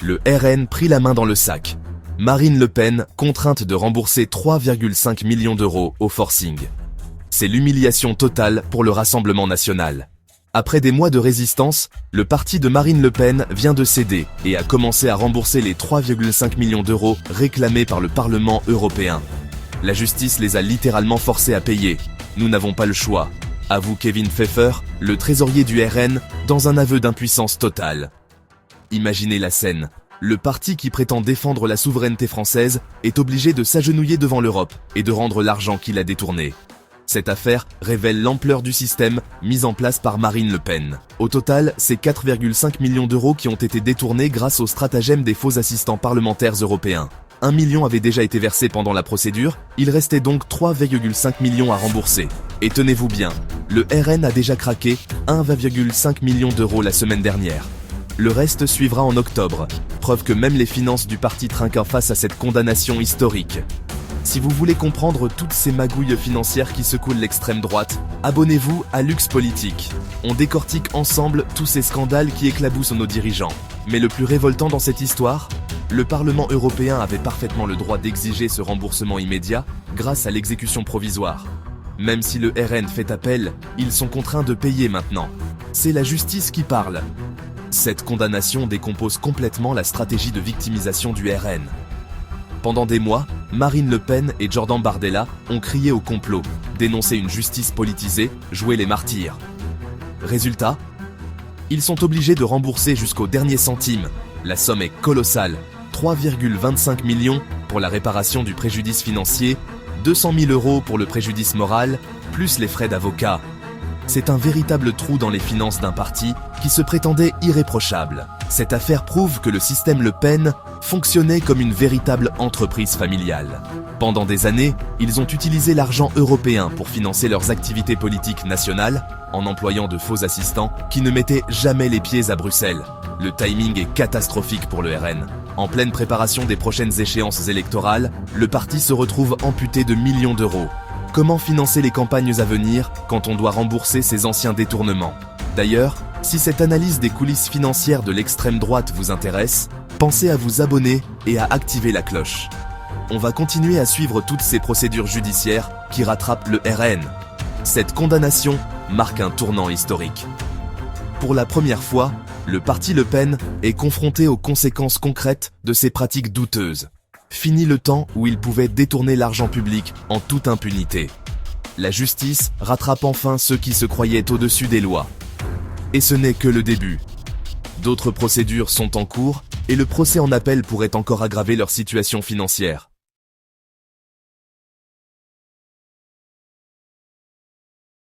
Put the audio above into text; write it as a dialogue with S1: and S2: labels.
S1: Le RN prit la main dans le sac. Marine Le Pen, contrainte de rembourser 3,5 millions d'euros au forcing. C'est l'humiliation totale pour le Rassemblement national. Après des mois de résistance, le parti de Marine Le Pen vient de céder et a commencé à rembourser les 3,5 millions d'euros réclamés par le Parlement européen. La justice les a littéralement forcés à payer. Nous n'avons pas le choix, avoue Kevin Pfeffer, le trésorier du RN, dans un aveu d'impuissance totale. Imaginez la scène. Le parti qui prétend défendre la souveraineté française est obligé de s'agenouiller devant l'Europe et de rendre l'argent qu'il a détourné. Cette affaire révèle l'ampleur du système mis en place par Marine Le Pen. Au total, c'est 4,5 millions d'euros qui ont été détournés grâce au stratagème des faux assistants parlementaires européens. 1 million avait déjà été versé pendant la procédure, il restait donc 3,5 millions à rembourser. Et tenez-vous bien, le RN a déjà craqué 1,5 million d'euros la semaine dernière. Le reste suivra en octobre, preuve que même les finances du parti trinquent face à cette condamnation historique. Si vous voulez comprendre toutes ces magouilles financières qui secouent l'extrême droite, abonnez-vous à Lux Politique. On décortique ensemble tous ces scandales qui éclaboussent nos dirigeants. Mais le plus révoltant dans cette histoire, le Parlement européen avait parfaitement le droit d'exiger ce remboursement immédiat grâce à l'exécution provisoire. Même si le RN fait appel, ils sont contraints de payer maintenant. C'est la justice qui parle. Cette condamnation décompose complètement la stratégie de victimisation du RN. Pendant des mois, Marine Le Pen et Jordan Bardella ont crié au complot, dénoncé une justice politisée, joué les martyrs. Résultat, ils sont obligés de rembourser jusqu'au dernier centime. La somme est colossale, 3,25 millions pour la réparation du préjudice financier, 200 000 euros pour le préjudice moral, plus les frais d'avocat. C'est un véritable trou dans les finances d'un parti qui se prétendait irréprochable. Cette affaire prouve que le système Le Pen fonctionnait comme une véritable entreprise familiale. Pendant des années, ils ont utilisé l'argent européen pour financer leurs activités politiques nationales, en employant de faux assistants qui ne mettaient jamais les pieds à Bruxelles. Le timing est catastrophique pour le RN. En pleine préparation des prochaines échéances électorales, le parti se retrouve amputé de millions d'euros. Comment financer les campagnes à venir quand on doit rembourser ses anciens détournements? D'ailleurs, si cette analyse des coulisses financières de l'extrême droite vous intéresse, pensez à vous abonner et à activer la cloche. On va continuer à suivre toutes ces procédures judiciaires qui rattrapent le RN. Cette condamnation marque un tournant historique. Pour la première fois, le parti Le Pen est confronté aux conséquences concrètes de ces pratiques douteuses. Fini le temps où il pouvait détourner l'argent public en toute impunité. La justice rattrape enfin ceux qui se croyaient au-dessus des lois. Et ce n'est que le début. D'autres procédures sont en cours et le procès en appel pourrait encore aggraver leur situation financière.